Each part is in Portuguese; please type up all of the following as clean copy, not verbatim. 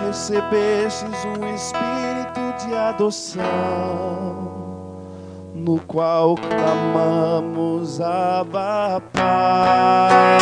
Recebestes um espírito de adoção, no qual clamamos Abba, Pai.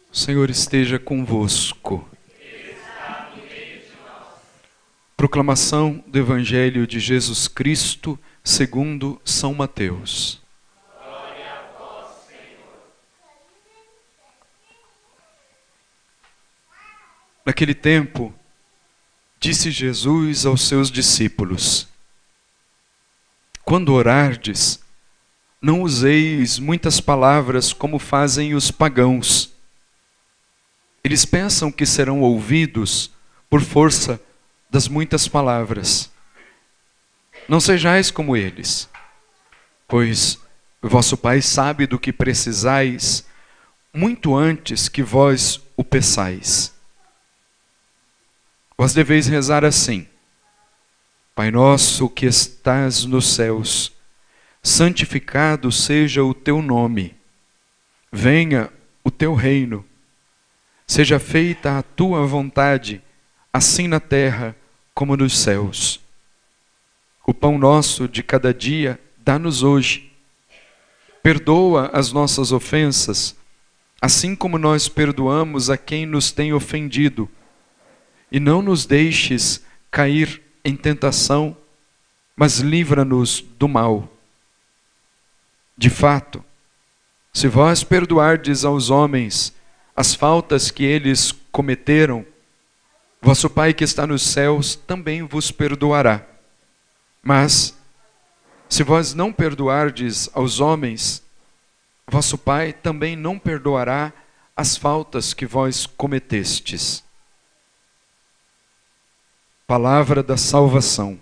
O Senhor esteja convosco. Proclamação do Evangelho de Jesus Cristo segundo São Mateus. Glória a vós, Senhor. Naquele tempo, disse Jesus aos seus discípulos: quando orardes, não useis muitas palavras como fazem os pagãos. Eles pensam que serão ouvidos por força das muitas palavras. Não sejais como eles, pois vosso Pai sabe do que precisais muito antes que vós o peçais. Vós deveis rezar assim: Pai nosso que estás nos céus, santificado seja o teu nome. Venha o teu reino. Seja feita a tua vontade, assim na terra como nos céus. O pão nosso de cada dia dá-nos hoje. Perdoa as nossas ofensas, assim como nós perdoamos a quem nos tem ofendido. E não nos deixes cair em tentação, mas livra-nos do mal. De fato, se vós perdoardes aos homens as faltas que eles cometeram, vosso Pai que está nos céus também vos perdoará. Mas, se vós não perdoardes aos homens, vosso Pai também não perdoará as faltas que vós cometestes. Palavra da salvação.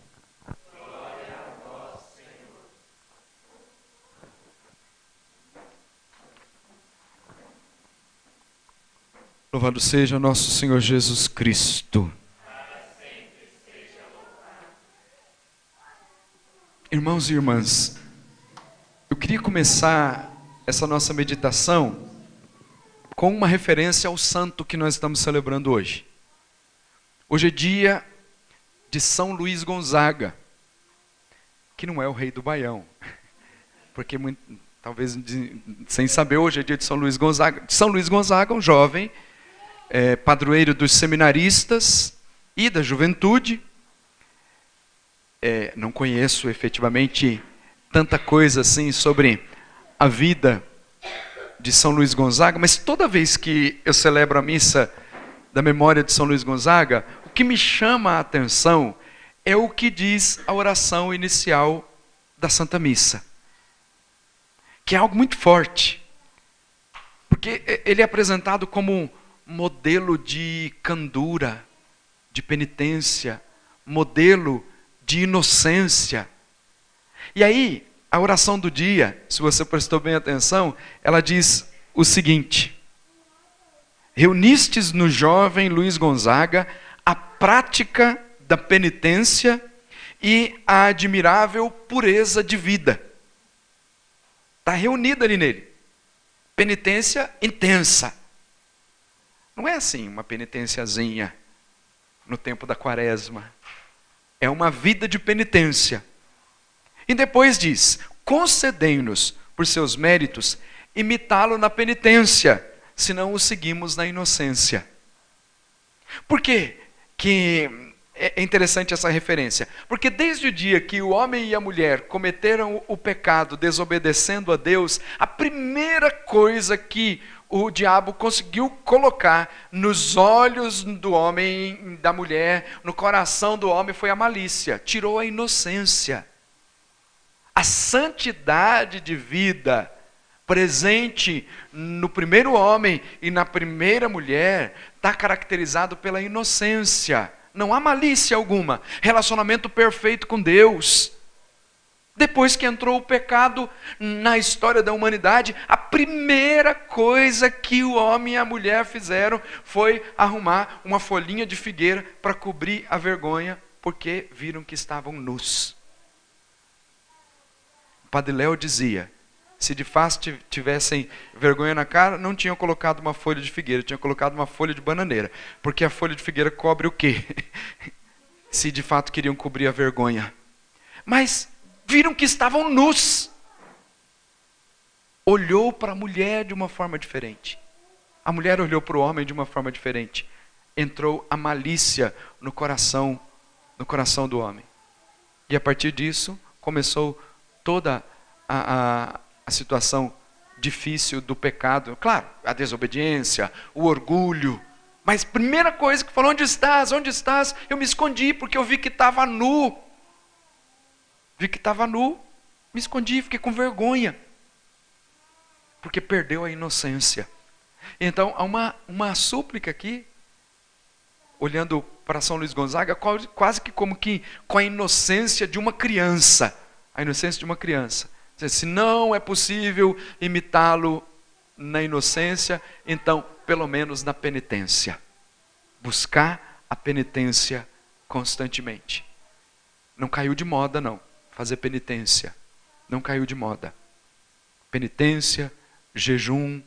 Louvado seja nosso Senhor Jesus Cristo. Irmãos e irmãs, eu queria começar essa nossa meditação com uma referência ao santo que nós estamos celebrando hoje. Hoje é dia de São Luís Gonzaga, que não é o rei do Baião, porque talvez sem saber, hoje é dia de São Luís Gonzaga. São Luís Gonzaga, um jovem padroeiro dos seminaristas e da juventude. Não conheço efetivamente tanta coisa assim sobre a vida de São Luís Gonzaga, mas toda vez que eu celebro a missa da memória de São Luís Gonzaga, o que me chama a atenção é o que diz a oração inicial da Santa Missa, que é algo muito forte, porque ele é apresentado como um modelo de candura, de penitência, modelo de inocência. E aí, a oração do dia, se você prestou bem atenção, ela diz o seguinte: reunistes no jovem Luís Gonzaga a prática da penitência e a admirável pureza de vida. Está reunido ali nele. Penitência intensa. Não é assim uma penitenciazinha no tempo da quaresma. É uma vida de penitência. E depois diz: concedei-nos, por seus méritos, imitá-lo na penitência, se não o seguimos na inocência. Por quê que é interessante essa referência, porque desde o dia que o homem e a mulher cometeram o pecado desobedecendo a Deus, a primeira coisa que o diabo conseguiu colocar nos olhos do homem, da mulher, no coração do homem foi a malícia, tirou a inocência. A santidade de vida presente no primeiro homem e na primeira mulher está caracterizado pela inocência. Não há malícia alguma, relacionamento perfeito com Deus. Depois que entrou o pecado na história da humanidade, a primeira coisa que o homem e a mulher fizeram foi arrumar uma folhinha de figueira para cobrir a vergonha, porque viram que estavam nus. O Padre Léo dizia, se de fato tivessem vergonha na cara, não tinham colocado uma folha de figueira, tinham colocado uma folha de bananeira. Porque a folha de figueira cobre o quê? Se de fato queriam cobrir a vergonha. Mas viram que estavam nus. Olhou para a mulher de uma forma diferente. A mulher olhou para o homem de uma forma diferente. Entrou a malícia no coração do homem. E a partir disso, começou toda a situação difícil do pecado. Claro, a desobediência, o orgulho. Mas primeira coisa que falou, onde estás? Onde estás? Eu me escondi porque eu vi que estava nu. Vi que estava nu. Me escondi, fiquei com vergonha. Porque perdeu a inocência. Então, há uma súplica aqui, olhando para São Luís Gonzaga, quase que como que com a inocência de uma criança. A inocência de uma criança. Se não é possível imitá-lo na inocência, então, pelo menos na penitência. Buscar a penitência constantemente. Não caiu de moda, não. Fazer penitência. Não caiu de moda. Penitência, jejum,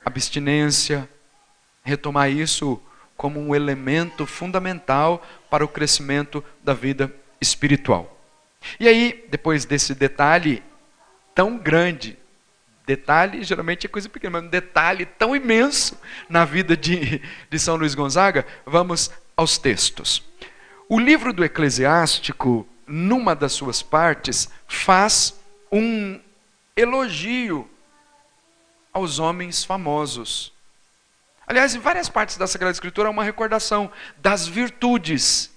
abstinência. Retomar isso como um elemento fundamental para o crescimento da vida espiritual. E aí, depois desse detalhe tão grande, detalhe geralmente é coisa pequena, mas um detalhe tão imenso na vida de São Luís Gonzaga, vamos aos textos. O livro do Eclesiástico, numa das suas partes, faz um elogio aos homens famosos. Aliás, em várias partes da Sagrada Escritura há uma recordação das virtudes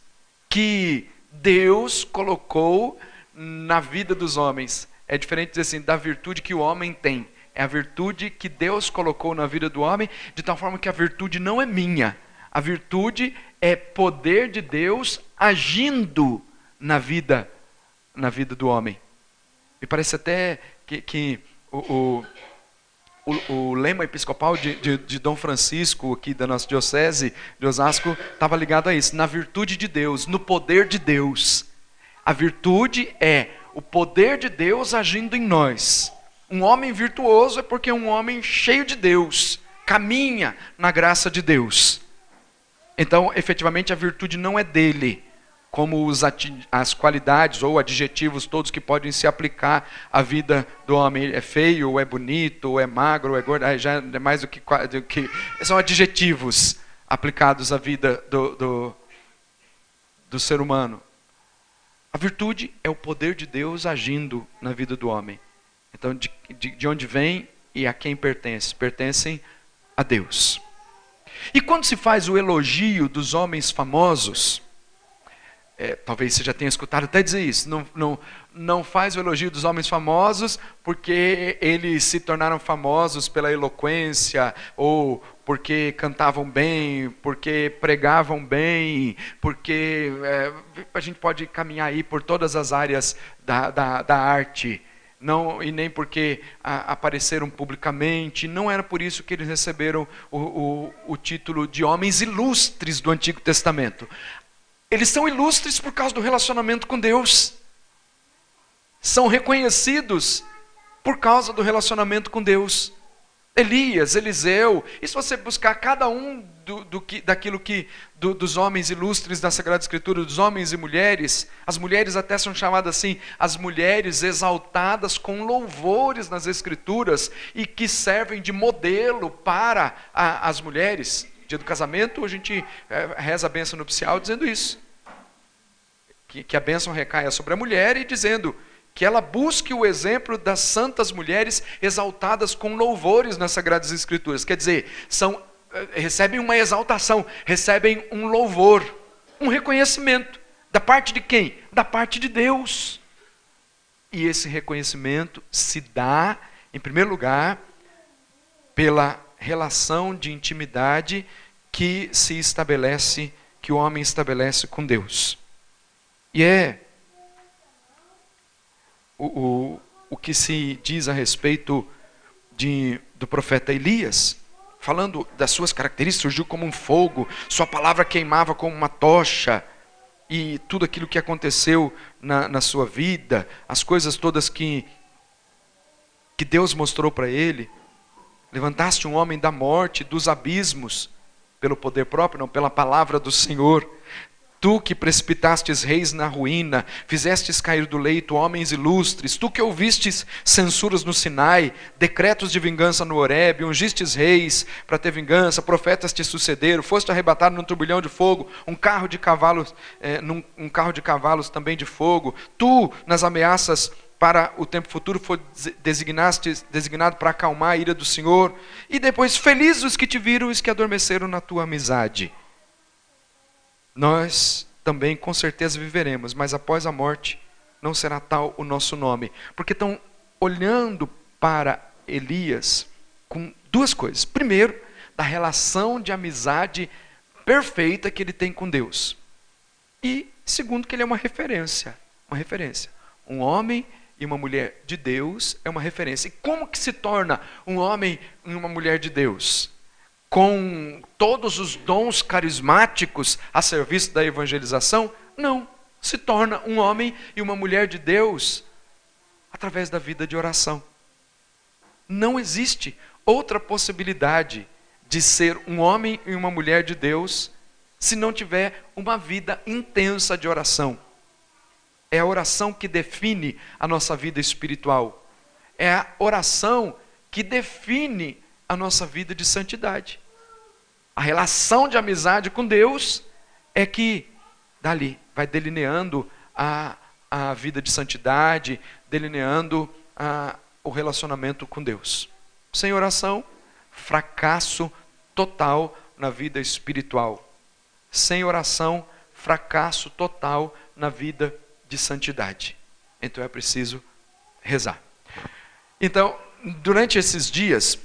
que Deus colocou na vida dos homens. É diferente dizer assim, da virtude que o homem tem. É a virtude que Deus colocou na vida do homem, de tal forma que a virtude não é minha. A virtude é poder de Deus agindo na vida do homem. Me parece até que o lema episcopal de Dom Francisco, aqui da nossa diocese de Osasco, estava ligado a isso. Na virtude de Deus, no poder de Deus. A virtude é o poder de Deus agindo em nós. Um homem virtuoso é porque é um homem cheio de Deus, caminha na graça de Deus. Então, efetivamente, a virtude não é dele, como as qualidades ou adjetivos todos que podem se aplicar à vida do homem. É feio, ou é bonito, ou é magro, ou é gordo, já é mais do que são adjetivos aplicados à vida do ser humano. A virtude é o poder de Deus agindo na vida do homem. Então, de onde vem e a quem pertence? Pertencem a Deus. E quando se faz o elogio dos homens famosos, talvez você já tenha escutado até dizer isso, não faz o elogio dos homens famosos porque eles se tornaram famosos pela eloquência, ou porque cantavam bem, porque pregavam bem, porque a gente pode caminhar aí por todas as áreas da arte, não, e nem porque apareceram publicamente, não era por isso que eles receberam o título de homens ilustres do Antigo Testamento. Eles são ilustres por causa do relacionamento com Deus. São reconhecidos por causa do relacionamento com Deus. Elias, Eliseu, e se você buscar cada um dos homens ilustres da Sagrada Escritura, dos homens e mulheres, as mulheres até são chamadas assim, as mulheres exaltadas com louvores nas Escrituras e que servem de modelo para as mulheres. Dia do casamento, a gente reza a bênção nupcial dizendo isso. que a bênção recaia sobre a mulher, e dizendo que ela busque o exemplo das santas mulheres exaltadas com louvores nas Sagradas Escrituras. Quer dizer, recebem uma exaltação, recebem um louvor, um reconhecimento. Da parte de quem? Da parte de Deus. E esse reconhecimento se dá, em primeiro lugar, pela relação de intimidade que se estabelece, que o homem estabelece com Deus. E é o que se diz a respeito do profeta Elias, falando das suas características, surgiu como um fogo, sua palavra queimava como uma tocha, e tudo aquilo que aconteceu na sua vida, as coisas todas que Deus mostrou para ele. Levantaste um homem da morte, dos abismos, pelo poder próprio, não, pela palavra do Senhor. Tu que precipitastes reis na ruína, fizestes cair do leito homens ilustres, tu que ouvistes censuras no Sinai, decretos de vingança no Horebe, ungistes reis para ter vingança, profetas te sucederam, foste arrebatado num turbilhão de fogo, um carro de cavalos também de fogo. Tu, nas ameaças para o tempo futuro, foi designado para acalmar a ira do Senhor. E depois, felizes os que te viram e os que adormeceram na tua amizade. Nós também com certeza viveremos, mas após a morte não será tal o nosso nome. Porque estão olhando para Elias com duas coisas. Primeiro, da relação de amizade perfeita que ele tem com Deus. E segundo, que ele é uma referência. Uma referência. Um homem e uma mulher de Deus é uma referência. E como que se torna um homem e uma mulher de Deus? Com todos os dons carismáticos a serviço da evangelização? Não. Se torna um homem e uma mulher de Deus através da vida de oração. Não existe outra possibilidade de ser um homem e uma mulher de Deus se não tiver uma vida intensa de oração. É a oração que define a nossa vida espiritual. É a oração que define a nossa vida de santidade. A relação de amizade com Deus é que, dali, vai delineando a vida de santidade, delineando o relacionamento com Deus. Sem oração, fracasso total na vida espiritual. Sem oração, fracasso total na vida de santidade. Então é preciso rezar. Então, durante esses dias,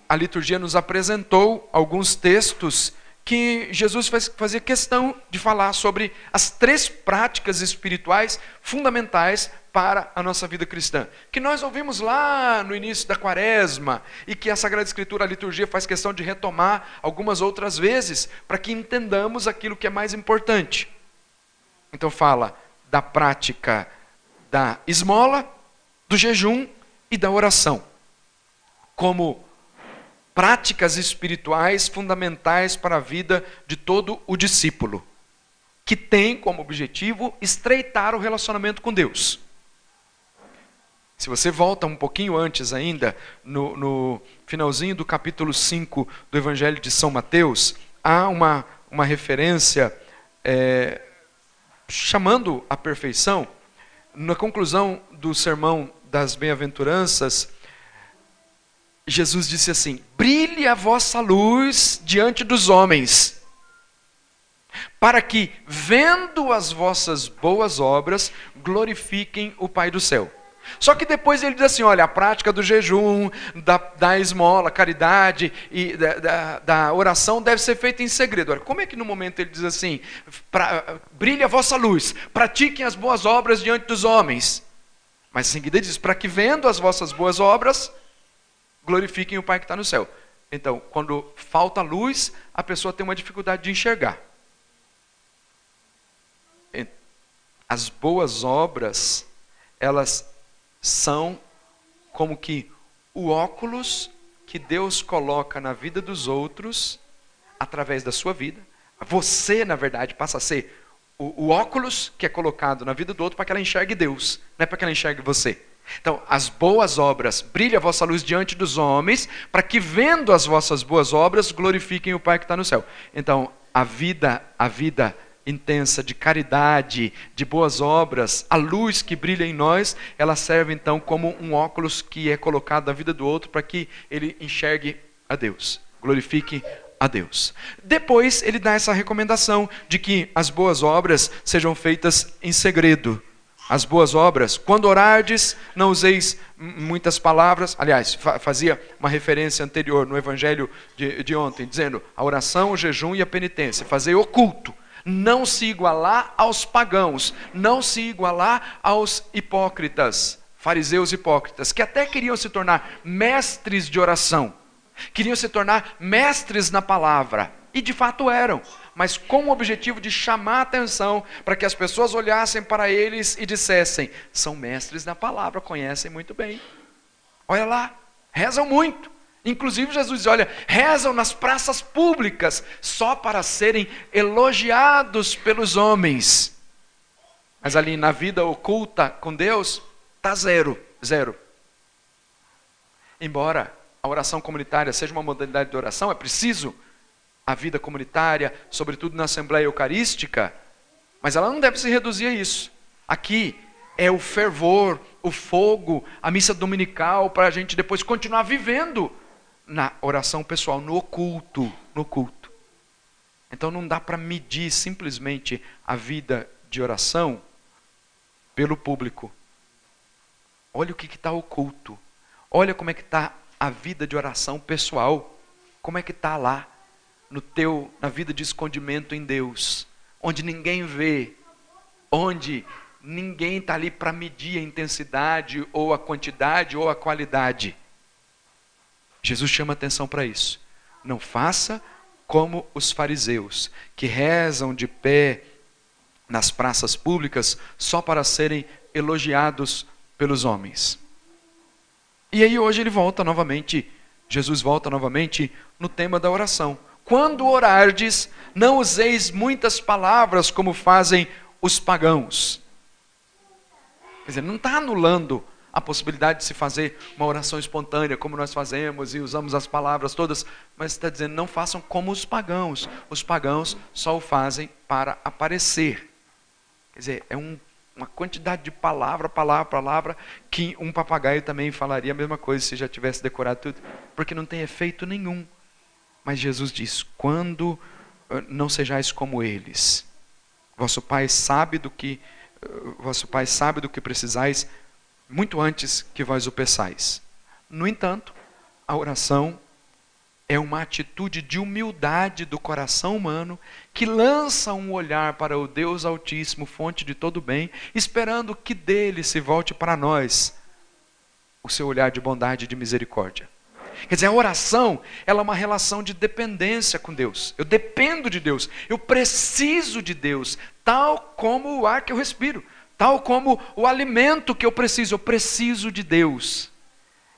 a liturgia nos apresentou alguns textos que Jesus fazia questão de falar sobre as 3 práticas espirituais fundamentais para a nossa vida cristã, que nós ouvimos lá no início da Quaresma, e que a Sagrada Escritura, a liturgia, faz questão de retomar algumas outras vezes, para que entendamos aquilo que é mais importante. Então fala da prática da esmola, do jejum e da oração, como práticas espirituais fundamentais para a vida de todo o discípulo, que tem como objetivo estreitar o relacionamento com Deus. Se você volta um pouquinho antes ainda, no finalzinho do capítulo 5 do Evangelho de São Mateus, há uma referência chamando a perfeição. Na conclusão do sermão das bem-aventuranças, Jesus disse assim: brilhe a vossa luz diante dos homens, para que, vendo as vossas boas obras, glorifiquem o Pai do céu. Só que depois ele diz assim, olha, a prática do jejum, da esmola, caridade e da oração deve ser feita em segredo. Olha, como é que no momento ele diz assim, brilhe a vossa luz, pratiquem as boas obras diante dos homens. Mas em seguida ele diz, para que vendo as vossas boas obras, glorifiquem o Pai que está no céu. Então, quando falta luz, a pessoa tem uma dificuldade de enxergar. As boas obras, elas são como que o óculos que Deus coloca na vida dos outros, através da sua vida. Você, na verdade, passa a ser o óculos que é colocado na vida do outro para que ela enxergue Deus, não é para que ela enxergue você. Então, as boas obras, brilhe a vossa luz diante dos homens, para que vendo as vossas boas obras, glorifiquem o Pai que está no céu. Então, a vida intensa de caridade, de boas obras, a luz que brilha em nós, ela serve então como um óculos que é colocado na vida do outro para que ele enxergue a Deus, glorifique a Deus. Depois ele dá essa recomendação de que as boas obras sejam feitas em segredo. As boas obras, quando orardes, não useis muitas palavras. Aliás, fazia uma referência anterior no evangelho de ontem, dizendo a oração, o jejum e a penitência, fazer oculto. Não se igualar aos pagãos, não se igualar aos hipócritas, fariseus hipócritas, que até queriam se tornar mestres de oração, queriam se tornar mestres na palavra, e de fato eram, mas com o objetivo de chamar a atenção para que as pessoas olhassem para eles e dissessem: são mestres na palavra, conhecem muito bem. Olha lá, rezam muito. Inclusive Jesus diz, olha, rezam nas praças públicas só para serem elogiados pelos homens. Mas ali na vida oculta com Deus, está zero. Embora a oração comunitária seja uma modalidade de oração, é preciso a vida comunitária, sobretudo na Assembleia Eucarística, mas ela não deve se reduzir a isso. Aqui é o fervor, o fogo, a missa dominical, para a gente depois continuar vivendo na oração pessoal, no oculto. Então não dá para medir simplesmente a vida de oração pelo público. Olha o que está oculto. Olha como é que está a vida de oração pessoal. Como é que está lá. Na vida de escondimento em Deus, onde ninguém vê, onde ninguém está ali para medir a intensidade, ou a quantidade, ou a qualidade. Jesus chama atenção para isso. Não faça como os fariseus, que rezam de pé nas praças públicas só para serem elogiados pelos homens. E aí hoje Jesus volta novamente no tema da oração. Quando orardes, não useis muitas palavras como fazem os pagãos. Quer dizer, não está anulando a possibilidade de se fazer uma oração espontânea, como nós fazemos e usamos as palavras todas, mas está dizendo, não façam como os pagãos. Os pagãos só o fazem para aparecer. Quer dizer, é uma quantidade de palavra, que um papagaio também falaria a mesma coisa se já tivesse decorado tudo, porque não tem efeito nenhum. Mas Jesus diz, quando não sejais como eles, vosso Pai sabe do que precisais, muito antes que vós o peçais. No entanto, a oração é uma atitude de humildade do coração humano, que lança um olhar para o Deus Altíssimo, fonte de todo bem, esperando que dele se volte para nós o seu olhar de bondade e de misericórdia. Quer dizer, a oração, ela é uma relação de dependência com Deus. Eu dependo de Deus, eu preciso de Deus, tal como o ar que eu respiro, tal como o alimento que eu preciso de Deus.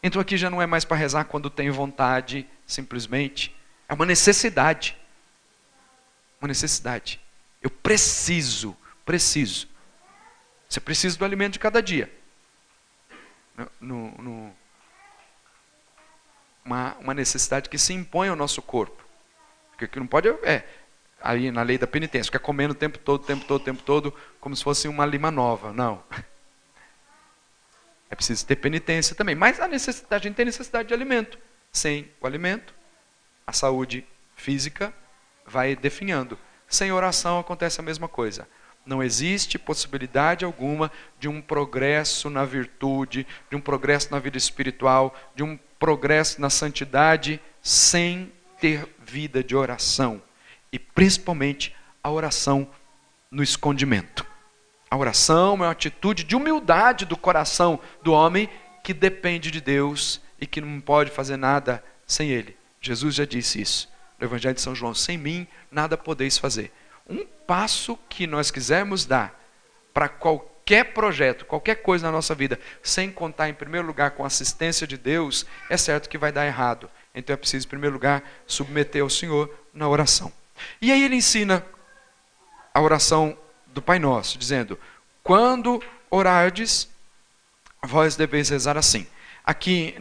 Então aqui já não é mais para rezar quando tenho vontade, simplesmente. É uma necessidade. Uma necessidade. Eu preciso. Você precisa do alimento de cada dia. Uma necessidade que se impõe ao nosso corpo. Porque que não pode aí na lei da penitência, ficar comendo o tempo todo, como se fosse uma lima nova. Não. É preciso ter penitência também. Mas a gente tem necessidade de alimento. Sem o alimento, a saúde física vai definhando. Sem oração acontece a mesma coisa. Não existe possibilidade alguma de um progresso na virtude, de um progresso na vida espiritual, de um progresso na santidade, sem ter vida de oração. E principalmente a oração no escondimento. A oração é uma atitude de humildade do coração do homem que depende de Deus e que não pode fazer nada sem Ele. Jesus já disse isso no Evangelho de São João. Sem mim nada podeis fazer. Um passo que nós quisermos dar para qualquer projeto, qualquer coisa na nossa vida, sem contar em primeiro lugar com a assistência de Deus, é certo que vai dar errado. Então é preciso em primeiro lugar submeter ao Senhor na oração. E aí ele ensina a oração do Pai Nosso, dizendo, quando orardes, vós deveis rezar assim. Aqui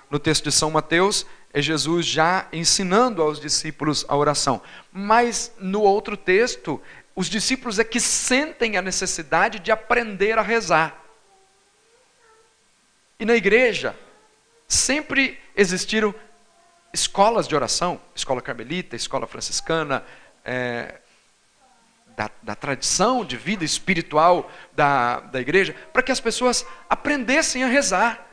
no texto de São Mateus, é Jesus já ensinando aos discípulos a oração. Mas no outro texto, os discípulos é que sentem a necessidade de aprender a rezar. E na igreja, sempre existiram escolas de oração, escola carmelita, escola franciscana, da tradição de vida espiritual da igreja, para que as pessoas aprendessem a rezar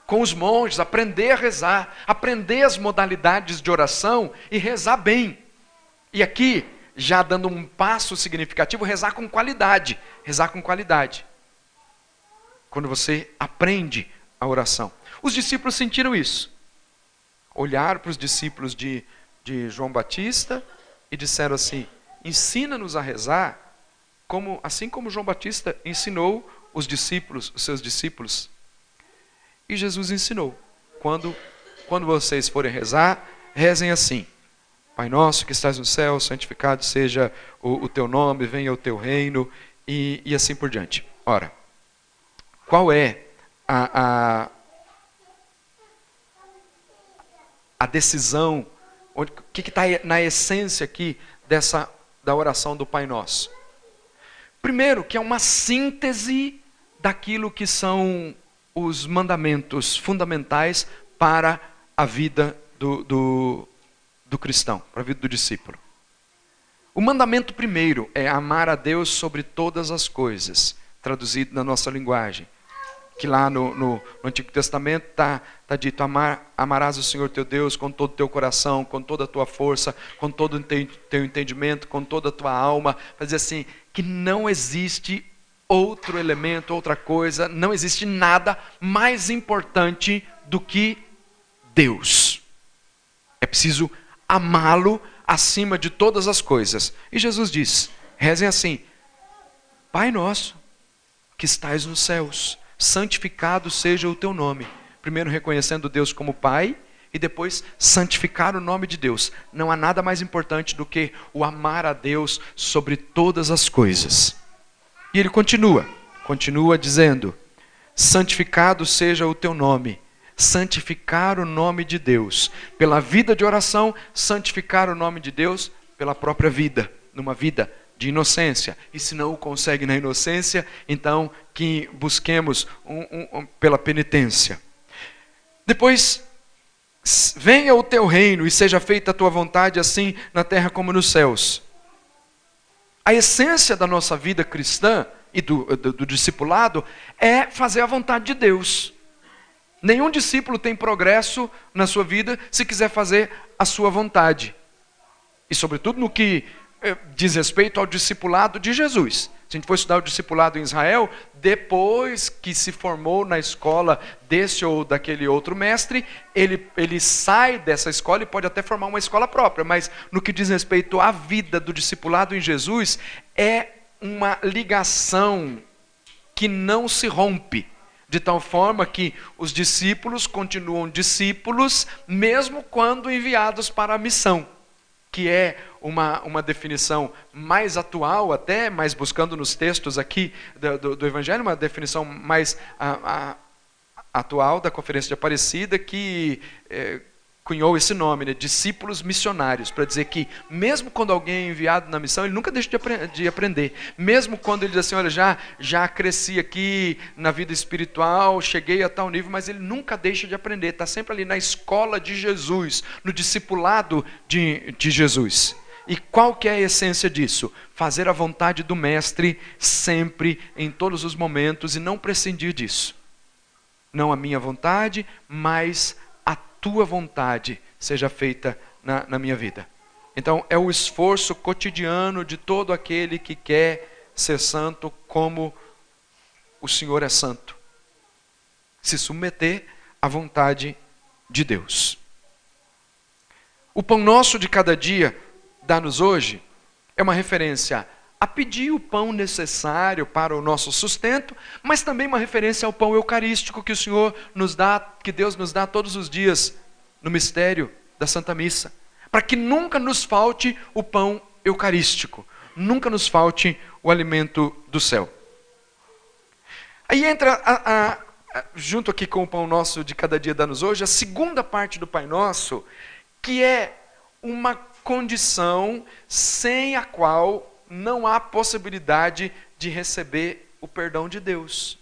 com os monges, aprender a rezar, aprender as modalidades de oração e rezar bem. E aqui, já dando um passo significativo, rezar com qualidade. Rezar com qualidade. Quando você aprende a oração. Os discípulos sentiram isso. Olharam para os discípulos de João Batista e disseram assim: ensina-nos a rezar, assim como João Batista ensinou os seus discípulos. E Jesus ensinou: quando vocês forem rezar, rezem assim: Pai nosso que estás no céu, santificado seja o teu nome, venha o teu reino, e assim por diante. Ora, qual é a decisão, o que está na essência aqui da oração do Pai Nosso? Primeiro, que é uma síntese daquilo que são os mandamentos fundamentais para a vida do cristão, para a vida do discípulo. O mandamento primeiro é amar a Deus sobre todas as coisas, traduzido na nossa linguagem. Que lá no Antigo Testamento está dito: amarás o Senhor teu Deus com todo o teu coração, com toda a tua força, com todo o teu entendimento, com toda a tua alma. Para dizer assim, que não existe outro elemento, outra coisa, não existe nada mais importante do que Deus. É preciso amá-lo acima de todas as coisas. E Jesus diz, rezem assim: Pai nosso, que estais nos céus, santificado seja o teu nome. Primeiro reconhecendo Deus como Pai e depois santificar o nome de Deus. Não há nada mais importante do que o amar a Deus sobre todas as coisas. E ele continua dizendo: santificado seja o teu nome. Santificar o nome de Deus. Pela vida de oração, santificar o nome de Deus pela própria vida, numa vida de inocência. E se não o consegue na inocência, então que busquemos pela penitência. Depois, venha o teu reino e seja feita a tua vontade, assim na terra como nos céus. A essência da nossa vida cristã e do discipulado é fazer a vontade de Deus. Nenhum discípulo tem progresso na sua vida se quiser fazer a sua vontade. E sobretudo no que diz respeito ao discipulado de Jesus. Se a gente for estudar o discipulado em Israel, depois que se formou na escola desse ou daquele outro mestre, ele sai dessa escola e pode até formar uma escola própria. Mas no que diz respeito à vida do discipulado em Jesus, é uma ligação que não se rompe. De tal forma que os discípulos continuam discípulos, mesmo quando enviados para a missão. Que é uma definição mais atual até, mas buscando nos textos aqui do Evangelho, uma definição mais atual da Conferência de Aparecida, que cunhou esse nome, né, discípulos missionários, para dizer que mesmo quando alguém é enviado na missão, ele nunca deixa de aprender. Mesmo quando ele diz assim, olha, já cresci aqui na vida espiritual, cheguei a tal nível, mas ele nunca deixa de aprender, está sempre ali na escola de Jesus, no discipulado de Jesus. E qual que é a essência disso? Fazer a vontade do Mestre sempre, em todos os momentos, e não prescindir disso. Não a minha vontade, mas a tua vontade seja feita na minha vida. Então, é o esforço cotidiano de todo aquele que quer ser santo como o Senhor é santo. Se submeter à vontade de Deus. O pão nosso de cada dia, dá-nos hoje, é uma referência a pedir o pão necessário para o nosso sustento, mas também uma referência ao pão eucarístico que o Senhor nos dá, que Deus nos dá todos os dias no mistério da Santa Missa, para que nunca nos falte o pão eucarístico, nunca nos falte o alimento do céu. Aí entra junto aqui com o pão nosso de cada dia dá-nos hoje, a segunda parte do Pai Nosso, que é uma condição sem a qual não há possibilidade de receber o perdão de Deus.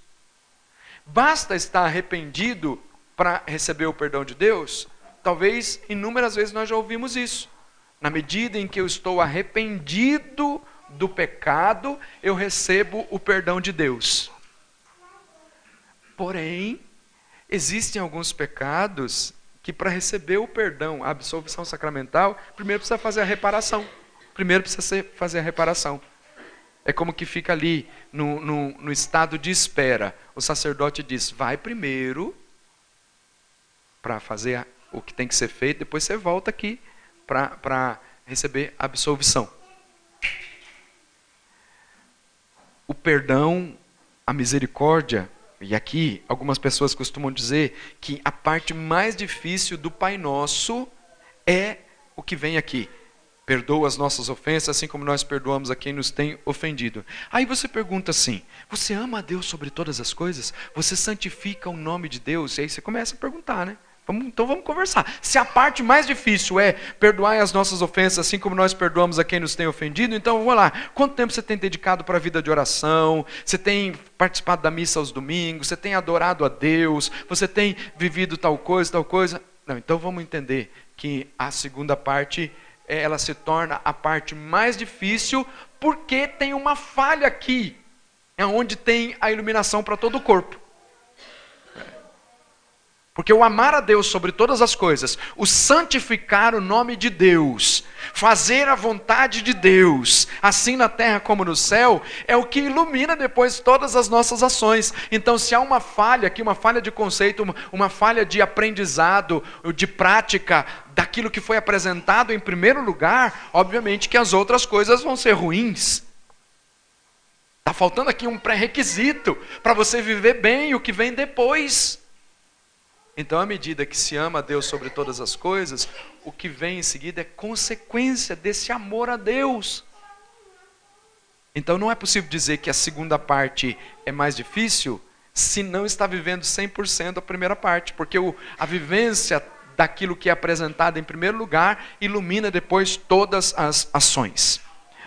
Basta estar arrependido para receber o perdão de Deus? Talvez inúmeras vezes nós já ouvimos isso. Na medida em que eu estou arrependido do pecado, eu recebo o perdão de Deus. Porém, existem alguns pecados que para receber o perdão, a absolvição sacramental, primeiro precisa fazer a reparação. É como que fica ali no estado de espera. O sacerdote diz, vai primeiro para fazer o que tem que ser feito, depois você volta aqui para receber a absolvição. O perdão, a misericórdia, e aqui algumas pessoas costumam dizer que a parte mais difícil do Pai Nosso é o que vem aqui. Perdoa as nossas ofensas, assim como nós perdoamos a quem nos tem ofendido. Aí você pergunta assim, você ama a Deus sobre todas as coisas? Você santifica o nome de Deus? E aí você começa a perguntar, né? Então vamos conversar. Se a parte mais difícil é perdoar as nossas ofensas, assim como nós perdoamos a quem nos tem ofendido, então vamos lá. Quanto tempo você tem dedicado para a vida de oração? Você tem participado da missa aos domingos? Você tem adorado a Deus? Você tem vivido tal coisa? Não, então vamos entender que a segunda parte, ela se torna a parte mais difícil, porque tem uma falha aqui, é onde tem a iluminação para todo o corpo. Porque o amar a Deus sobre todas as coisas, o santificar o nome de Deus, fazer a vontade de Deus, assim na terra como no céu, é o que ilumina depois todas as nossas ações. Então, se há uma falha aqui, uma falha de conceito, uma falha de aprendizado, de prática, daquilo que foi apresentado em primeiro lugar, obviamente que as outras coisas vão ser ruins. Está faltando aqui um pré-requisito para você viver bem o que vem depois. Então, à medida que se ama a Deus sobre todas as coisas, o que vem em seguida é consequência desse amor a Deus. Então, não é possível dizer que a segunda parte é mais difícil se não está vivendo 100% a primeira parte, porque a vivência daquilo que é apresentado em primeiro lugar ilumina depois todas as ações.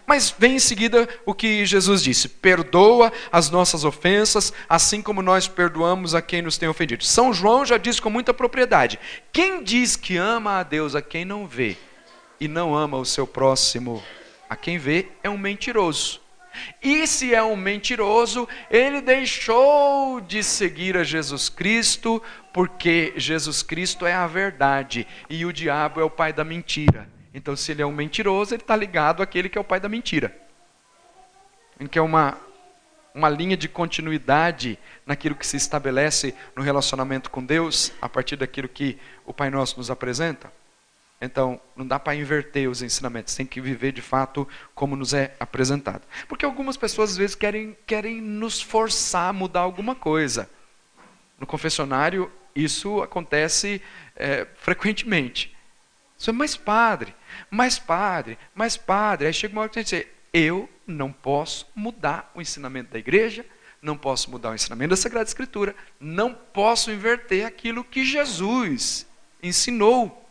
Mas vem em seguida o que Jesus disse, perdoa as nossas ofensas, assim como nós perdoamos a quem nos tem ofendido. São João já diz com muita propriedade, quem diz que ama a Deus a quem não vê, e não ama o seu próximo a quem vê, é um mentiroso. E se é um mentiroso, ele deixou de seguir a Jesus Cristo, porque Jesus Cristo é a verdade, e o diabo é o pai da mentira. Então, se ele é um mentiroso, ele está ligado àquele que é o pai da mentira. Em que é uma linha de continuidade naquilo que se estabelece no relacionamento com Deus, a partir daquilo que o Pai Nosso nos apresenta. Então, não dá para inverter os ensinamentos, tem que viver de fato como nos é apresentado. Porque algumas pessoas às vezes querem nos forçar a mudar alguma coisa. No confessionário, isso acontece frequentemente. Você, mais padre. Aí chega uma hora que a gente diz, eu não posso mudar o ensinamento da igreja, não posso mudar o ensinamento da Sagrada Escritura, não posso inverter aquilo que Jesus ensinou,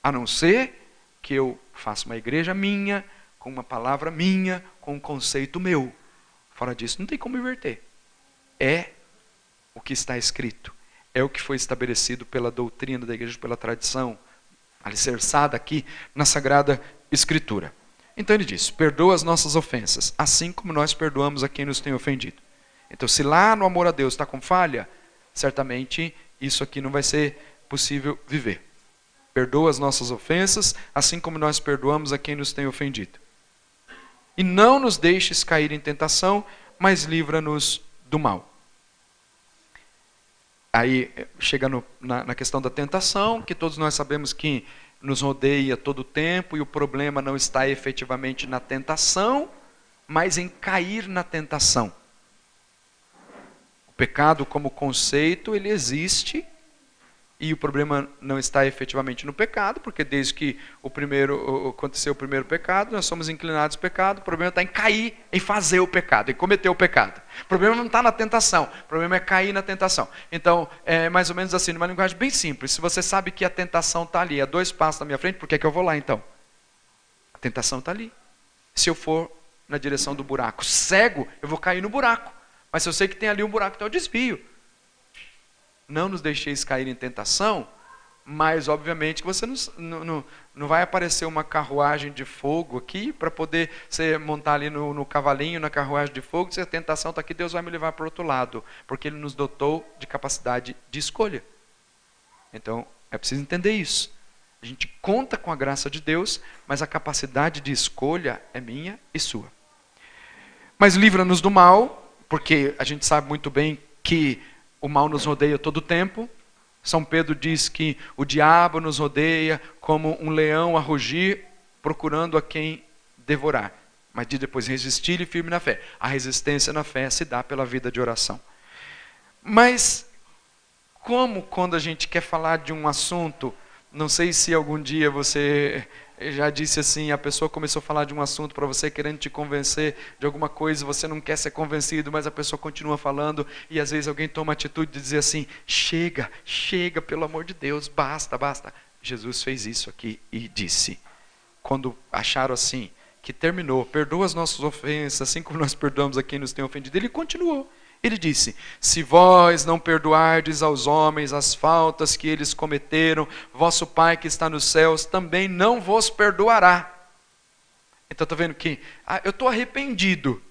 a não ser que eu faça uma igreja minha, com uma palavra minha, com um conceito meu. Fora disso, não tem como inverter. É o que está escrito, é o que foi estabelecido pela doutrina da igreja, pela tradição, alicerçada aqui na Sagrada Escritura. Então ele diz, perdoa as nossas ofensas, assim como nós perdoamos a quem nos tem ofendido. Então, se lá no amor a Deus está com falha, certamente isso aqui não vai ser possível viver. Perdoa as nossas ofensas, assim como nós perdoamos a quem nos tem ofendido. E não nos deixes cair em tentação, mas livra-nos do mal. Aí chega na questão da tentação, que todos nós sabemos que nos rodeia todo o tempo, e o problema não está efetivamente na tentação, mas em cair na tentação. O pecado como conceito, ele existe, e o problema não está efetivamente no pecado, porque desde que aconteceu o primeiro pecado, nós somos inclinados ao pecado. O problema está em cair, em fazer o pecado, em cometer o pecado. O problema não está na tentação, o problema é cair na tentação. Então, é mais ou menos assim, numa linguagem bem simples. Se você sabe que a tentação está ali, a 2 passos na minha frente, por que eu vou lá então? A tentação está ali. Se eu for na direção do buraco cego, eu vou cair no buraco. Mas se eu sei que tem ali um buraco, então eu desvio. Não nos deixeis cair em tentação, mas obviamente que você não vai aparecer uma carruagem de fogo aqui para poder você montar ali no cavalinho, na carruagem de fogo. Se a tentação está aqui, Deus vai me levar para o outro lado, porque Ele nos dotou de capacidade de escolha. Então, é preciso entender isso. A gente conta com a graça de Deus, mas a capacidade de escolha é minha e sua. Mas livra-nos do mal, porque a gente sabe muito bem que o mal nos rodeia todo o tempo. São Pedro diz que o diabo nos rodeia como um leão a rugir, procurando a quem devorar. Mas diz depois, resistir e firme na fé. A resistência na fé se dá pela vida de oração. Mas, como quando a gente quer falar de um assunto, não sei se algum dia você já disse assim, a pessoa começou a falar de um assunto para você, querendo te convencer de alguma coisa, você não quer ser convencido, mas a pessoa continua falando, e às vezes alguém toma a atitude de dizer assim, chega, pelo amor de Deus, basta. Jesus fez isso aqui e disse, quando acharam assim, que terminou, perdoa as nossas ofensas, assim como nós perdoamos a quem nos tem ofendido, ele continuou. Ele disse, se vós não perdoardes aos homens as faltas que eles cometeram, vosso Pai que está nos céus também não vos perdoará. Então está vendo que eu estou arrependido.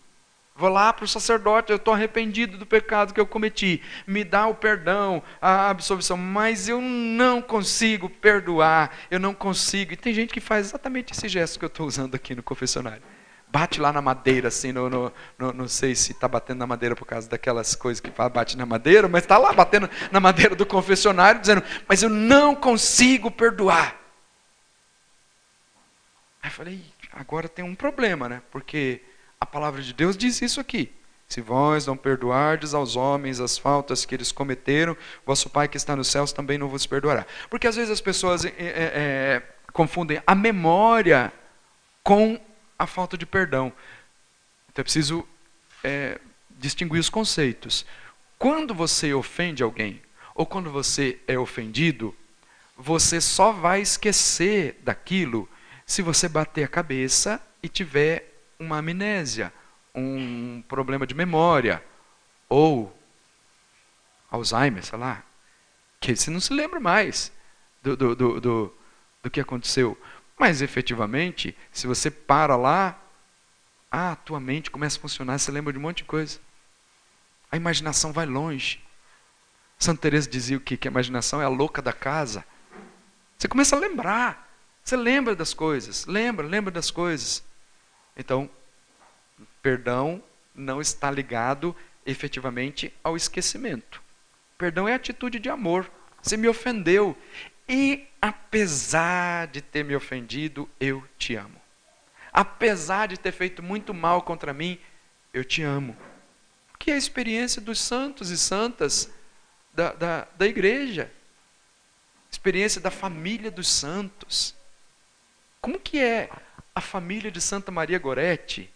Vou lá para o sacerdote, eu estou arrependido do pecado que eu cometi. Me dá o perdão, a absolvição, mas eu não consigo perdoar, eu não consigo. E tem gente que faz exatamente esse gesto que eu estou usando aqui no confessionário. Bate lá na madeira, assim, não sei se está batendo na madeira por causa daquelas coisas que bate na madeira, mas está lá batendo na madeira do confessionário, dizendo, mas eu não consigo perdoar. Aí eu falei, agora tem um problema, né? Porque a palavra de Deus diz isso aqui. Se vós não perdoardes aos homens as faltas que eles cometeram, vosso Pai que está nos céus também não vos perdoará. Porque às vezes as pessoas confundem a memória com a falta de perdão. Então é preciso distinguir os conceitos. Quando você ofende alguém, ou quando você é ofendido, você só vai esquecer daquilo se você bater a cabeça e tiver uma amnésia, um problema de memória, ou Alzheimer, sei lá, que você não se lembra mais do que aconteceu. Mas, efetivamente, se você para lá, a tua mente começa a funcionar, você lembra de um monte de coisa. A imaginação vai longe. Santa Teresa dizia o quê? Que a imaginação é a louca da casa. Você começa a lembrar. Você lembra das coisas. Lembra das coisas. Então, perdão não está ligado, efetivamente, ao esquecimento. Perdão é atitude de amor. Você me ofendeu. E apesar de ter me ofendido, eu te amo. Apesar de ter feito muito mal contra mim, eu te amo. Que é a experiência dos santos e santas da igreja. Experiência da família dos santos. Como que é a família de Santa Maria Gorete?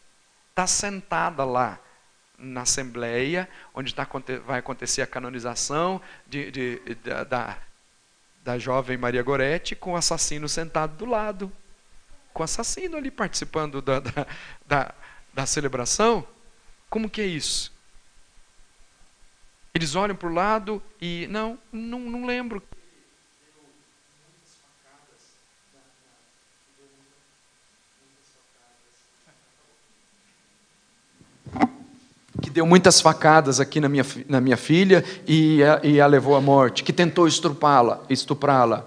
Está sentada lá na Assembleia, onde vai acontecer a canonização da jovem Maria Gorete, com o assassino sentado do lado. Com o assassino ali participando da celebração. Como que é isso? Eles olham para o lado e, não lembro. Que deu muitas facadas aqui na minha filha e a levou à morte, que tentou estuprá-la.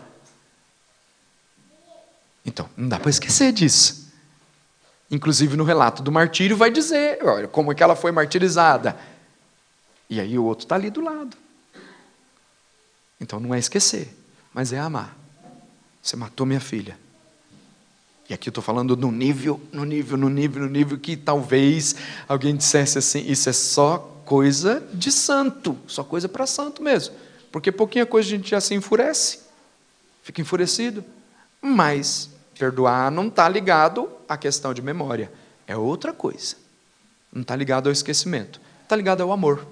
Então, não dá para esquecer disso. Inclusive no relato do martírio vai dizer, olha, como é que ela foi martirizada. E aí o outro está ali do lado. Então não é esquecer, mas é amar. Você matou minha filha. E aqui eu estou falando no nível que talvez alguém dissesse assim, isso é só coisa de santo, só coisa para santo mesmo. Porque pouquinha coisa a gente já se enfurece, fica enfurecido. Mas perdoar não está ligado à questão de memória, é outra coisa. Não está ligado ao esquecimento, está ligado ao amor,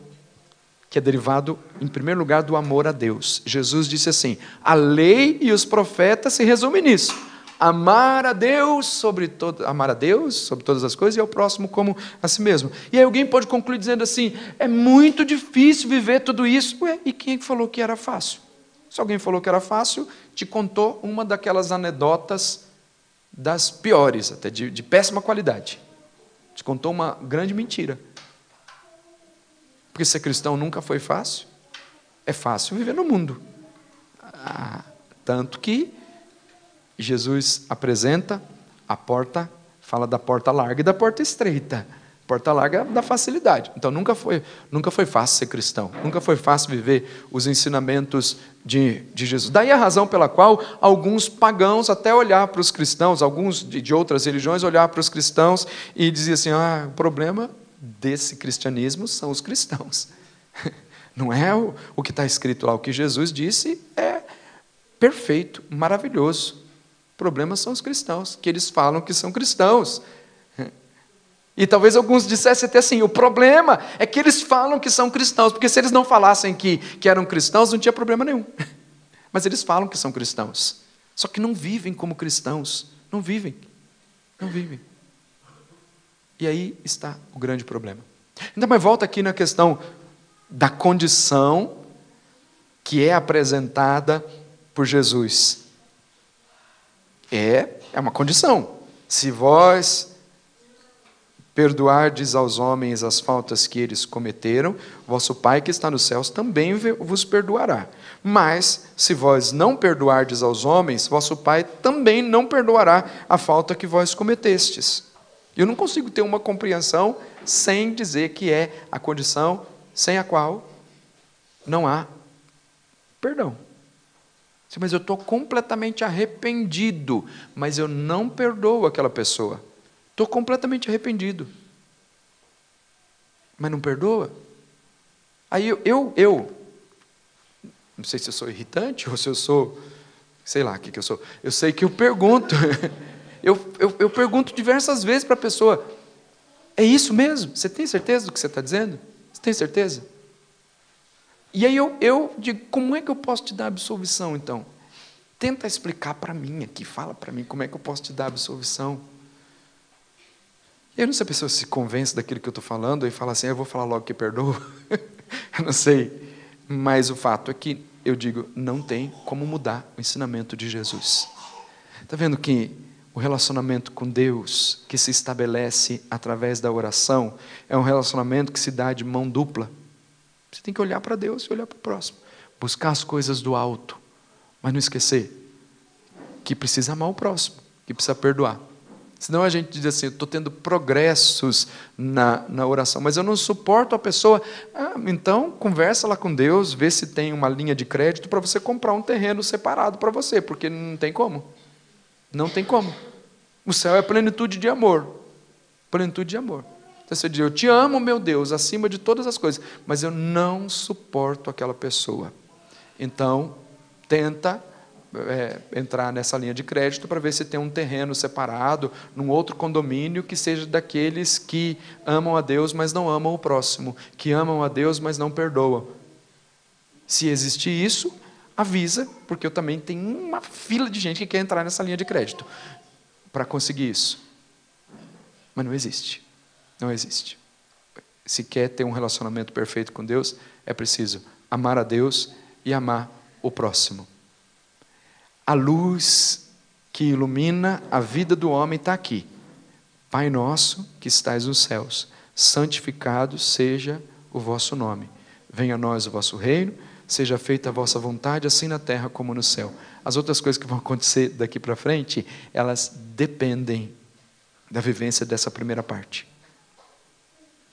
que é derivado, em primeiro lugar, do amor a Deus. Jesus disse assim: a lei e os profetas se resumem nisso: amar a Deus sobre todas as coisas e ao próximo como a si mesmo. E aí alguém pode concluir dizendo assim: é muito difícil viver tudo isso. Ué, e quem falou que era fácil? Se alguém falou que era fácil, te contou uma daquelas anedotas das piores, até de péssima qualidade. Te contou uma grande mentira. Porque ser cristão nunca foi fácil. É fácil viver no mundo. Tanto que Jesus apresenta a porta, fala da porta larga e da porta estreita. Porta larga da facilidade. Então nunca foi fácil ser cristão. Nunca foi fácil viver os ensinamentos de Jesus. Daí a razão pela qual alguns pagãos até olhar para os cristãos, alguns de outras religiões olhar para os cristãos e diziam assim: o problema desse cristianismo são os cristãos. Não é o que está escrito lá. O que Jesus disse é perfeito, maravilhoso. O problema são os cristãos, que eles falam que são cristãos. E talvez alguns dissessem até assim: o problema é que eles falam que são cristãos, porque se eles não falassem que eram cristãos, não tinha problema nenhum. Mas eles falam que são cristãos, só que não vivem como cristãos. Não vivem. E aí está o grande problema. Então, mas volta aqui na questão da condição que é apresentada por Jesus. É uma condição. Se vós perdoardes aos homens as faltas que eles cometeram, vosso Pai que está nos céus também vos perdoará. Mas, se vós não perdoardes aos homens, vosso Pai também não perdoará a falta que vós cometestes. Eu não consigo ter uma compreensão sem dizer que é a condição sem a qual não há perdão. Mas eu estou completamente arrependido, mas eu não perdoo aquela pessoa. Estou completamente arrependido, mas não perdoa? Aí eu não sei se eu sou irritante ou se eu sou, sei lá o que eu sou. Eu sei que eu pergunto, eu pergunto diversas vezes para a pessoa: é isso mesmo? Você tem certeza do que você está dizendo? Você tem certeza? E aí eu digo: como é que eu posso te dar absolvição então? Tenta explicar para mim aqui, fala para mim como é que eu posso te dar absolvição. Eu não sei se a pessoa se convence daquilo que eu estou falando e fala assim: eu vou falar logo que perdoo. Eu não sei. Mas o fato é que eu digo: não tem como mudar o ensinamento de Jesus. Está vendo que o relacionamento com Deus, que se estabelece através da oração, é um relacionamento que se dá de mão dupla. Você tem que olhar para Deus e olhar para o próximo. Buscar as coisas do alto, mas não esquecer que precisa amar o próximo, que precisa perdoar. Senão a gente diz assim: eu estou tendo progressos na oração, mas eu não suporto a pessoa. Então conversa lá com Deus, vê se tem uma linha de crédito para você comprar um terreno separado para você, porque não tem como. Não tem como. O céu é plenitude de amor. Plenitude de amor. Então você diz: eu te amo, meu Deus, acima de todas as coisas, mas eu não suporto aquela pessoa. Então, tenta entrar nessa linha de crédito para ver se tem um terreno separado, num outro condomínio que seja daqueles que amam a Deus, mas não amam o próximo, que amam a Deus, mas não perdoam. Se existir isso, avisa, porque eu também tenho uma fila de gente que quer entrar nessa linha de crédito para conseguir isso. Mas não existe. Não existe. Se quer ter um relacionamento perfeito com Deus, é preciso amar a Deus e amar o próximo. A luz que ilumina a vida do homem está aqui. Pai nosso que estais nos céus, santificado seja o vosso nome. Venha a nós o vosso reino, seja feita a vossa vontade, assim na terra como no céu. As outras coisas que vão acontecer daqui para frente, elas dependem da vivência dessa primeira parte.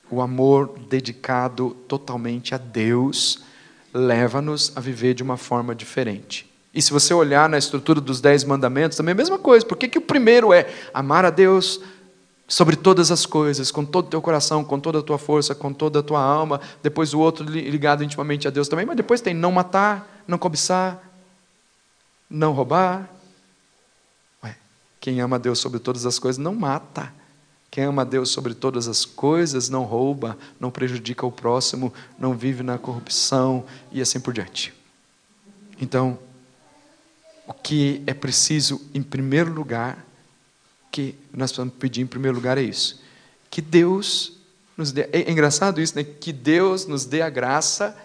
O amor dedicado totalmente a Deus leva-nos a viver de uma forma diferente. E se você olhar na estrutura dos 10 mandamentos, também é a mesma coisa. Por que o primeiro é amar a Deus sobre todas as coisas, com todo o teu coração, com toda a tua força, com toda a tua alma. Depois o outro ligado intimamente a Deus também, mas depois tem não matar, não cobiçar, não roubar. Ué, quem ama a Deus sobre todas as coisas não mata. Quem ama a Deus sobre todas as coisas não rouba, não prejudica o próximo, não vive na corrupção e assim por diante. Então, o que é preciso em primeiro lugar, que nós precisamos pedir em primeiro lugar é isso. Que Deus nos dê, é engraçado isso, né? Que Deus nos dê a graça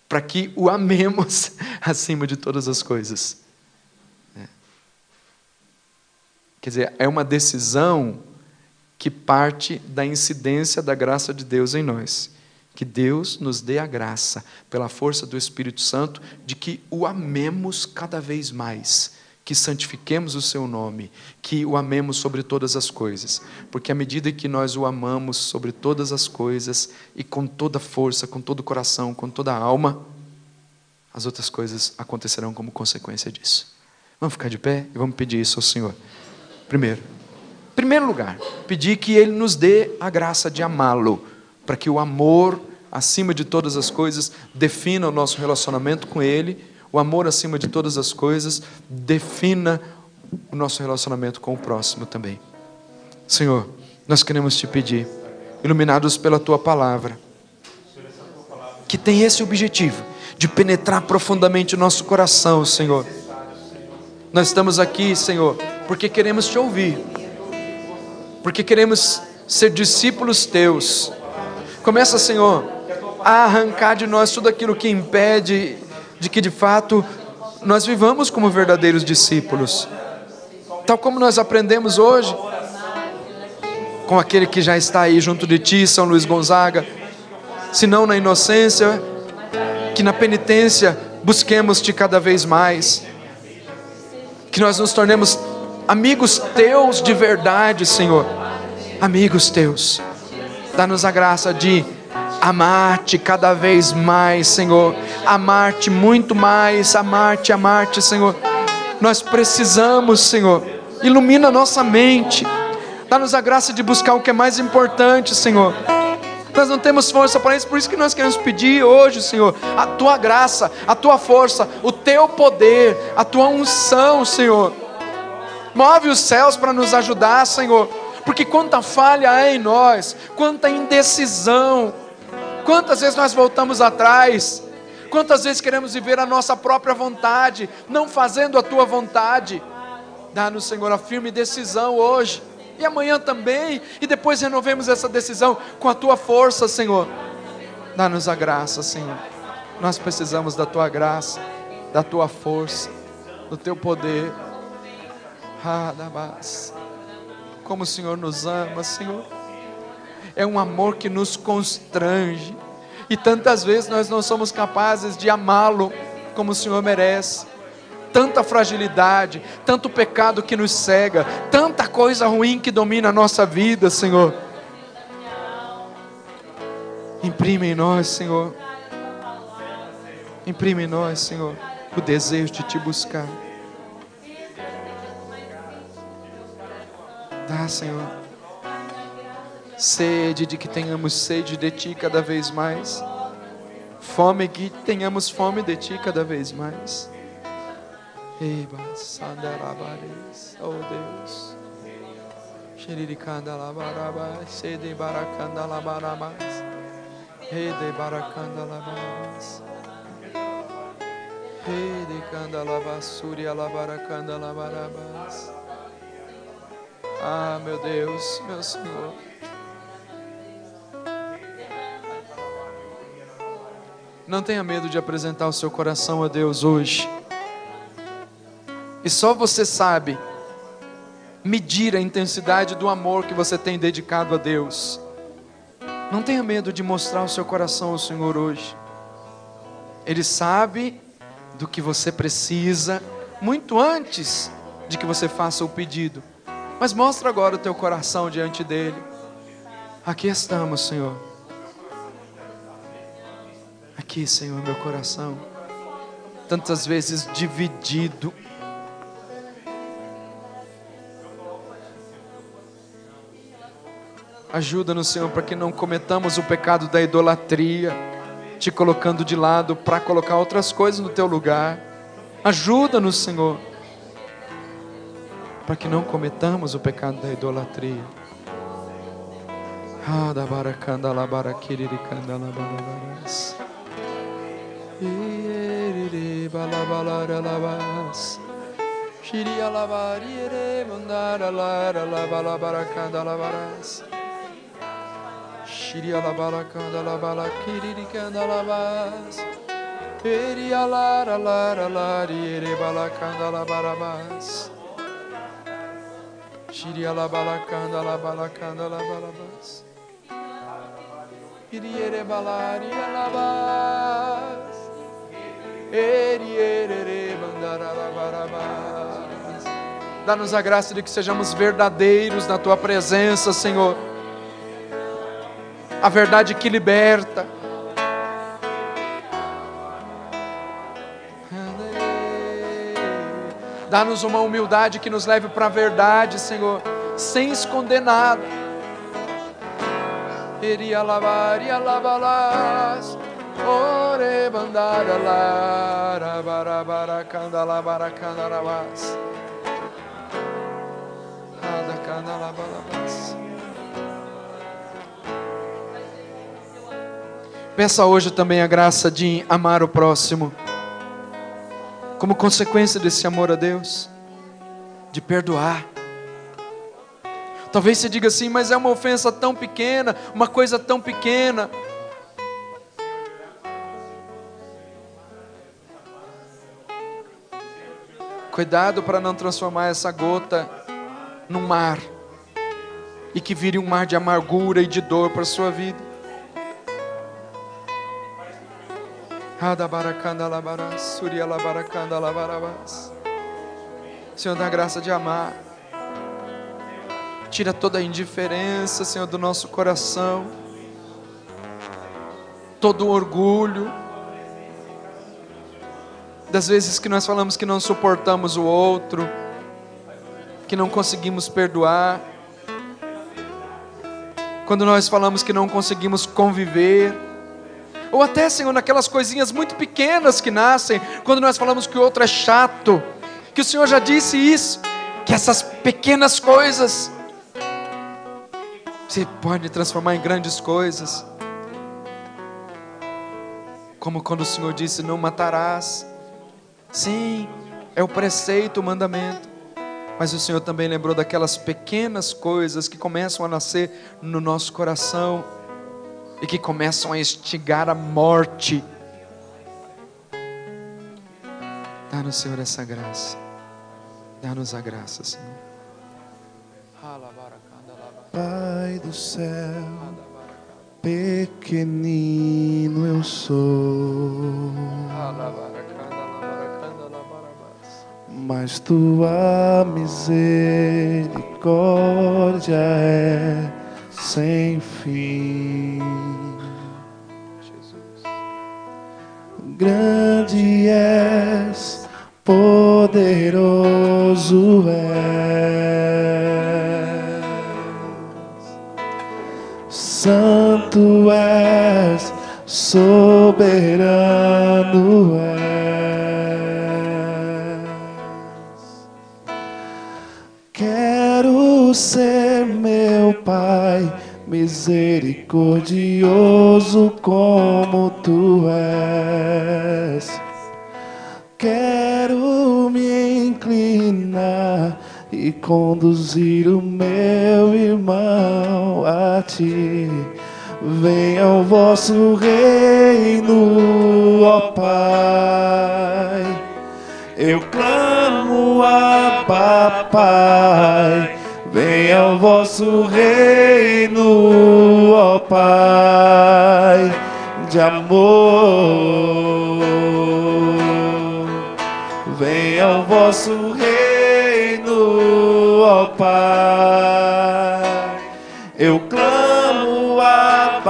para que o amemos acima de todas as coisas. Quer dizer, é uma decisão que parte da incidência da graça de Deus em nós. Que Deus nos dê a graça, pela força do Espírito Santo, de que o amemos cada vez mais, que santifiquemos o seu nome, que o amemos sobre todas as coisas. Porque à medida que nós o amamos sobre todas as coisas, e com toda força, com todo o coração, com toda a alma, as outras coisas acontecerão como consequência disso. Vamos ficar de pé e vamos pedir isso ao Senhor. Primeiro lugar, pedir que Ele nos dê a graça de amá-lo, para que o amor, acima de todas as coisas, defina o nosso relacionamento com Ele. O amor, acima de todas as coisas, defina o nosso relacionamento com o próximo também. Senhor, nós queremos te pedir, iluminados pela Tua Palavra, que tem esse objetivo, de penetrar profundamente o nosso coração, Senhor. Nós estamos aqui, Senhor, porque queremos te ouvir, porque queremos ser discípulos teus. Começa, Senhor, a arrancar de nós tudo aquilo que impede de que de fato nós vivamos como verdadeiros discípulos, tal como nós aprendemos hoje com aquele que já está aí junto de ti, São Luís Gonzaga. Se não na inocência, que na penitência busquemos-te cada vez mais, que nós nos tornemos amigos teus de verdade, Senhor, amigos teus. Dá-nos a graça de amar-te cada vez mais, Senhor, amar-te muito mais, amar-te, Senhor. Nós precisamos, Senhor, ilumina nossa mente, dá-nos a graça de buscar o que é mais importante, Senhor. Nós não temos força para isso, por isso que nós queremos pedir hoje, Senhor, a Tua graça, a Tua força, o Teu poder, a Tua unção, Senhor. Move os céus para nos ajudar, Senhor, porque quanta falha há em nós, quanta indecisão, quantas vezes nós voltamos atrás, quantas vezes queremos viver a nossa própria vontade, não fazendo a Tua vontade. Dá-nos, Senhor, a firme decisão hoje, e amanhã também, e depois renovemos essa decisão com a Tua força, Senhor. Dá-nos a graça, Senhor. Nós precisamos da Tua graça, da Tua força, do Teu poder. Como o Senhor nos ama, Senhor. É um amor que nos constrange, e tantas vezes nós não somos capazes de amá-lo como o Senhor merece. Tanta fragilidade, tanto pecado que nos cega, tanta coisa ruim que domina a nossa vida, Senhor. Imprime em nós, Senhor, imprime em nós, Senhor, o desejo de Te buscar. Dá, Senhor, sede de que tenhamos sede de Ti cada vez mais, fome que tenhamos fome de Ti cada vez mais. Oh Deus, sede baracanda labarabas, rede baracanda labarabas, rede canda labassuria labaracanda labarabas. Ah, meu Deus, meu Senhor. Não tenha medo de apresentar o seu coração a Deus hoje. E só você sabe medir a intensidade do amor que você tem dedicado a Deus. Não tenha medo de mostrar o seu coração ao Senhor hoje. Ele sabe do que você precisa muito antes de que você faça o pedido. Mas mostra agora o teu coração diante dele. Aqui estamos, Senhor. Aqui, Senhor, meu coração, tantas vezes dividido, Ajuda-nos, Senhor, para que não cometamos o pecado da idolatria, te colocando de lado para colocar outras coisas no teu lugar. Ajuda-nos, Senhor, para que não cometamos o pecado da idolatria. Dá-nos a graça de que sejamos verdadeiros na Tua presença, Senhor. A verdade que liberta. Dá-nos uma humildade que nos leve para a verdade, Senhor, sem esconder nada. Peça hoje também a graça de amar o próximo, como consequência desse amor a Deus, de perdoar. Talvez você diga assim, mas é uma ofensa tão pequena, uma coisa tão pequena. Cuidado para não transformar essa gota num mar, e que vire um mar de amargura e de dor para a sua vida. Senhor, dá a graça de amar. Tira toda a indiferença, Senhor, do nosso coração, todo o orgulho, das vezes que nós falamos que não suportamos o outro, que não conseguimos perdoar, quando nós falamos que não conseguimos conviver, ou até, Senhor, naquelas coisinhas muito pequenas que nascem, quando nós falamos que o outro é chato, que o Senhor já disse isso, que essas pequenas coisas você pode transformar em grandes coisas, como quando o Senhor disse, não matarás. Sim, é o preceito, o mandamento, mas o Senhor também lembrou daquelas pequenas coisas que começam a nascer no nosso coração, e que começam a instigar a morte. Dá-nos, Senhor, essa graça. Dá-nos a graça, Senhor. Pai do céu, pequenino eu sou, mas tua misericórdia é sem fim. Grande és, poderoso és, santo és, soberano és. Quero ser, meu Pai, misericordioso como tu és. Quero me inclinar e conduzir o meu irmão a ti. Venha o vosso reino, ó Pai. Eu clamo a Pai. Venha o vosso reino, ó Pai de amor. Venha o vosso reino, ó Pai. Eu clamo a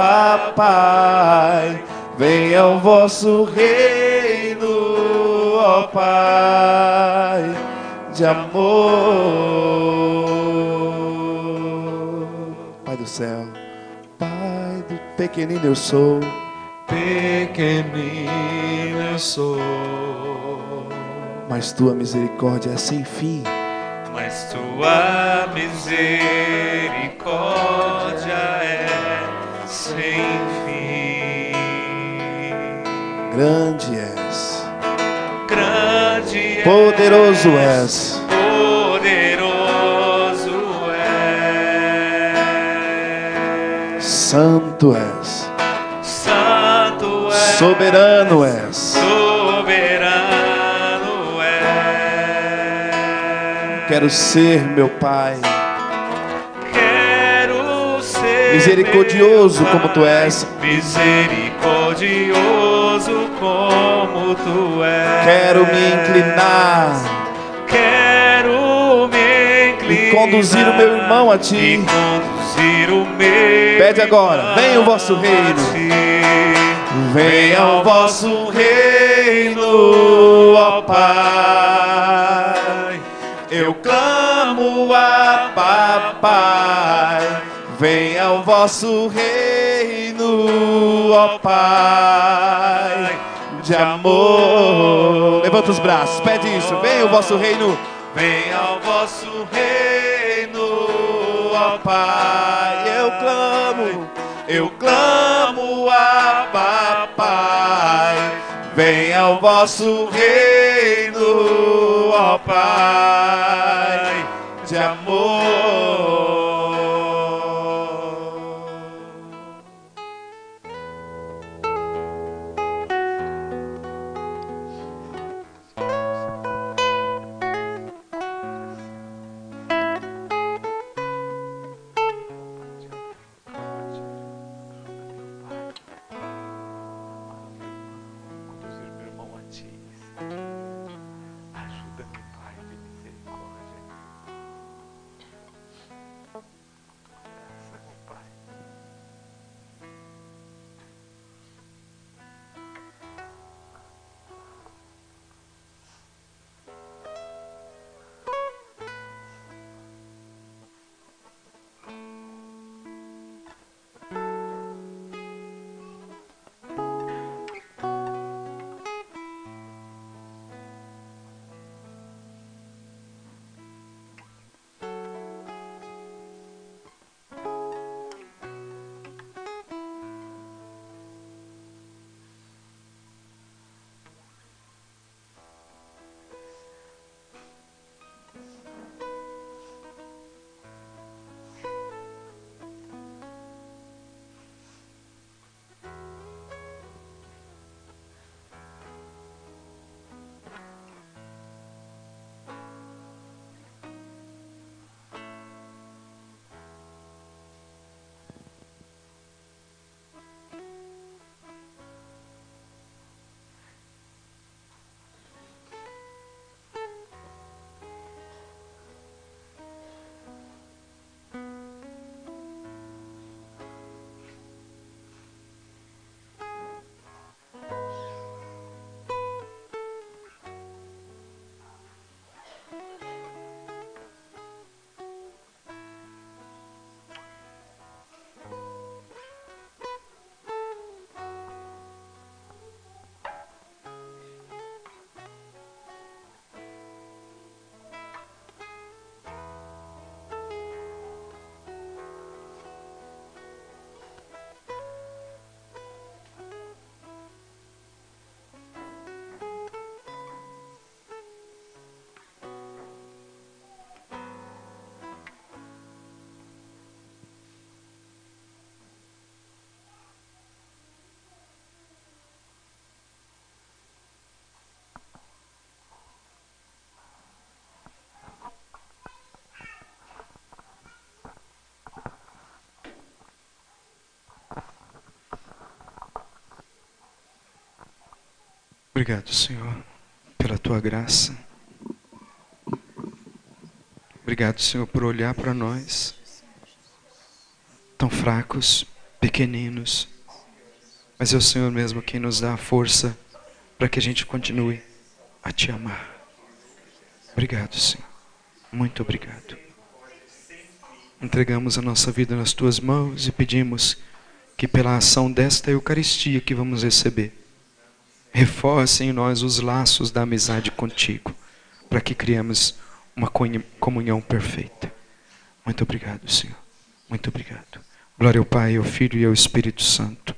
Pai. Venha o vosso reino, ó Pai de amor. Pai do céu. Pai do pequenino eu sou. Pequenino eu sou, Mas tua misericórdia é sem fim. mas tua misericórdia é sem fim. Grande és, Grande poderoso és. poderoso és, Santo és, santo és, soberano és. soberano és. Quero ser, meu Pai, Quero ser misericordioso meu como tu Pai, és. misericordioso como tu és. Quero me inclinar Quero me inclinar e conduzir o meu irmão a ti. e conduzir o meu Pede agora, venha o vosso irmão reino. a ti. Venha o vosso reino, ó Pai. Eu clamo a Pai. Venha o vosso reino, ó Pai, de amor. Levanta os braços, pede isso. Venha o vosso reino. Venha o vosso reino, ó Pai. Eu clamo a Pai. Venha o vosso reino, ó Pai, de amor. Conduzir meu irmão a ti. Ajuda-me, Pai de misericórdia. Graça, meu Pai. Obrigado, Senhor, pela tua graça. Obrigado, Senhor, por olhar para nós, tão fracos, pequeninos, mas é o Senhor mesmo quem nos dá a força para que a gente continue a te amar. Obrigado, Senhor. Muito obrigado. entregamos a nossa vida nas tuas mãos e pedimos que pela ação desta Eucaristia que vamos receber, reforce em nós os laços da amizade contigo, para que criemos uma comunhão perfeita. Muito obrigado, Senhor. Muito obrigado. Glória ao Pai, ao Filho e ao Espírito Santo,